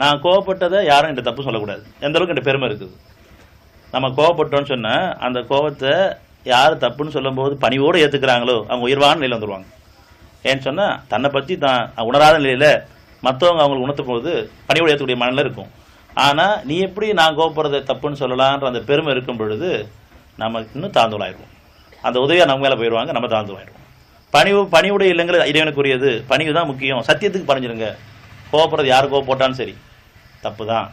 நான் கோவப்பட்டதை யாரும் என்கிட்ட தப்பு சொல்லக்கூடாது. எந்த அளவுக்கு என்கிட்ட பெருமை இருக்குது. நம்ம கோவப்பட்டோன்னு சொன்னால் அந்த கோவத்தை யார் தப்புன்னு சொல்லும்போது பணிவோடு ஏற்றுக்கிறாங்களோ அவங்க உயர்வான நிலையில் வந்துடுவாங்க. ஏன்னு சொன்னால் தன்னை பற்றி தான் உணராத நிலையில் மற்றவங்க அவங்களுக்கு உணர்த்தும் போது பணியோடு ஏற்றக்கூடிய மனநிலை இருக்கும். ஆனால் நீ எப்படி நான் கோவப்படுறதை தப்புன்னு சொல்லலான்ற அந்த பெருமை இருக்கும் பொழுது நம்ம இன்னும் தாழ்ந்துலாயிடுவோம். அந்த உதவியாக நம்ம மேலே போயிடுவாங்க, நம்ம தாழ்ந்துலாயிடுவோம். பணிவுடைய இல்லைங்கிற இறைவனுக்குரியது. பணிவு தான் முக்கியம். சத்தியத்துக்கு பணிஞ்சிருங்க. கோவப்படுறது யார் கோவப்பட்டாலும் சரி தப்பு தான்,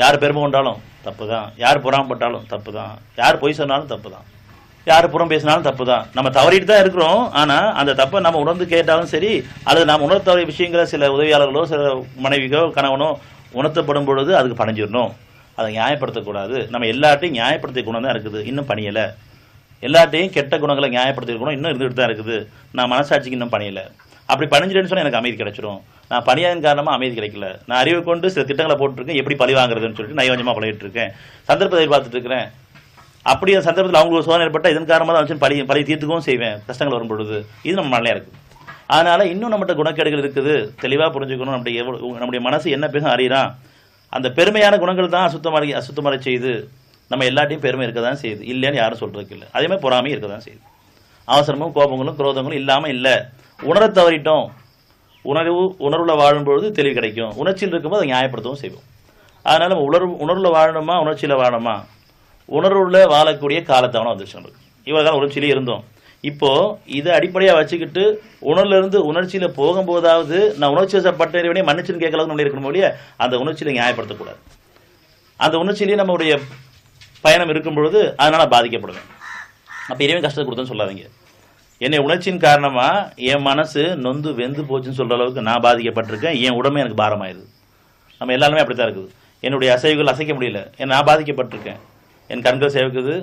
யார் பெருமை கொண்டாலும் தப்பு தான், யார் புறாமப்பட்டாலும் தப்பு தான், யார் பொய் சொன்னாலும் தப்பு தான், யார் புறம் பேசினாலும் தப்பு தான். நம்ம தவறிட்டு தான் இருக்கிறோம். ஆனால் அந்த தப்பை நம்ம உணர்ந்து கேட்டாலும் சரி, அல்லது நாம் உணர்த்த தவறிய விஷயங்களை சில உதவியாளர்களோ சில மனைவிக்கோ கணவனோ உணர்த்தப்படும் பொழுது அதுக்கு பணிஞ்சிடணும். அதை நியாயப்படுத்தக்கூடாது. நம்ம எல்லாத்தையும் நியாயப்படுத்திய குணம் தான் இருக்குது, இன்னும் பணியலை. எல்லாத்தையும் கெட்ட குணங்களை நியாயப்படுத்திய குணம் இன்னும் இருந்துகிட்டு தான் இருக்குது. நான் மனசாட்சிக்கு இன்னும் பணியலை. அப்படி பணிஞ்சிட்டேன்னு சொன்னால் எனக்கு அமைதி கிடைச்சிடும். நான் பணியாதன் காரணமாக அமைதி கிடைக்கல. நான் அறிவை கொண்டு சில திட்டங்களை போட்டிருக்கேன், எப்படி பழி வாங்குறதுன்னு சொல்லிட்டு நயவஞ்சமாக பழகிட்டு இருக்கேன். சந்தர்ப்பத்தை எதிர்பார்த்துட்டு இருக்கிறேன். அப்படி அந்த சந்தர்ப்பத்தில் அவங்களுக்கு சோதனை ஏற்பட்டால் இதன் காரணமாக தான் வச்சு பழி தீர்த்துக்கவும் செய்வேன் கஷ்டங்கள் வரும் பொழுது. இது நம்ம மனநிலையாக இருக்குது. அதனால் இன்னும் நம்மகிட்ட குணக்கேடுகள் இருக்குது. தெளிவாக புரிஞ்சுக்கணும். நம்முடைய மனசு என்ன பேசும் அறியறான். அந்த பெருமையான குணங்கள் தான் அசுத்தமாக செய்து நம்ம எல்லாத்தையும் பெருமை இருக்க தான் செய்யுது. இல்லைன்னு யாரும் சொல்கிறதுக்கு இல்லை. அதே மாதிரி பொறாமையும் இருக்க தான் செய்யுது. அவசரமும் கோபங்களும் குரோதங்களும் இல்லாமல் இல்லை. உணர தவறிட்டோம். உணர்வில் வாழும்பொழுது தெளிவு கிடைக்கும். உணர்ச்சியில் இருக்கும்போது அதை நியாயப்படுத்தவும் செய்வோம். அதனால் நம்ம உணர்வில் வாழணுமா உணர்ச்சியில் வாழணுமா? உணர்வுள்ள வாழக்கூடிய காலத்தவணம் வந்துருச்சு நம்மளுக்கு. இவ்வளோ காலம் உணர்ச்சியிலே இருந்தோம். இப்போது இதை அடிப்படையாக வச்சுக்கிட்டு உணர்வுலேருந்து உணர்ச்சியில் போகும்போதாவது நான் உணர்ச்சி வசப்பட்ட இறைவனே மன்னிச்சுன்னு கேட்கலாம் நம்ம இருக்கணும் இல்லையா? அந்த உணர்ச்சியில் நியாயப்படுத்தக்கூடாது. அந்த உணர்ச்சியிலேயே நம்மளுடைய பயணம் இருக்கும் பொழுது அதனால் பாதிக்கப்படுவேன். அப்போ இறைவன் கஷ்டத்தை கொடுத்தோன்னு சொல்லாதீங்க. என்னை உணர்ச்சியின் காரணமாக என் மனசு நொந்து வெந்து போச்சுன்னு சொல்கிற அளவுக்கு நான் பாதிக்கப்பட்டிருக்கேன். என் உடம்பே எனக்கு பாரமாயிருது. நம்ம எல்லாருமே அப்படி தான் இருக்குது. என்னுடைய அசைவுகள் அசைக்க முடியல. நான் பாதிக்கப்பட்டிருக்கேன். என் கண்கள் சேவக்குது,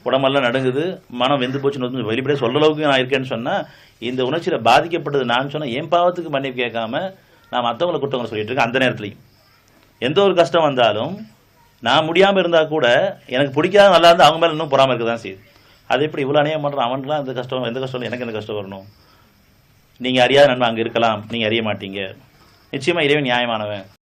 உடம்பெல்லாம் நடுங்குது, மனம் வெந்து போச்சுன்னு வெளிப்படையாக சொல்கிற அளவுக்கு நான் இருக்கேன்னு சொன்னால் இந்த உணர்ச்சியில் பாதிக்கப்பட்டது நான் சொன்னால் என் பாவத்துக்கு மன்னிப்பு கேட்காம நான் மற்றவங்களை குற்றவங்களை சொல்லிட்டு இருக்கேன். அந்த நேரத்துலையும் எந்த ஒரு கஷ்டம் வந்தாலும் நான் முடியாமல் இருந்தால் கூட எனக்கு பிடிக்காத நல்லா இருந்தால் அவங்க மேலே இன்னும் பொறாமல் இருக்க தான் செய்யுது. அது எப்படி இவ்வளோ அநியாயம் பண்ணுறோம்? அவனுக்குலாம் எந்த கஷ்டம் எனக்கு எந்த கஷ்டம் வரணும்? நீங்கள் அறியாத நன்மை அங்கே இருக்கலாம், நீங்கள் அறிய மாட்டீங்க. நிச்சயமாக இறைவன் நியாயமானவன்.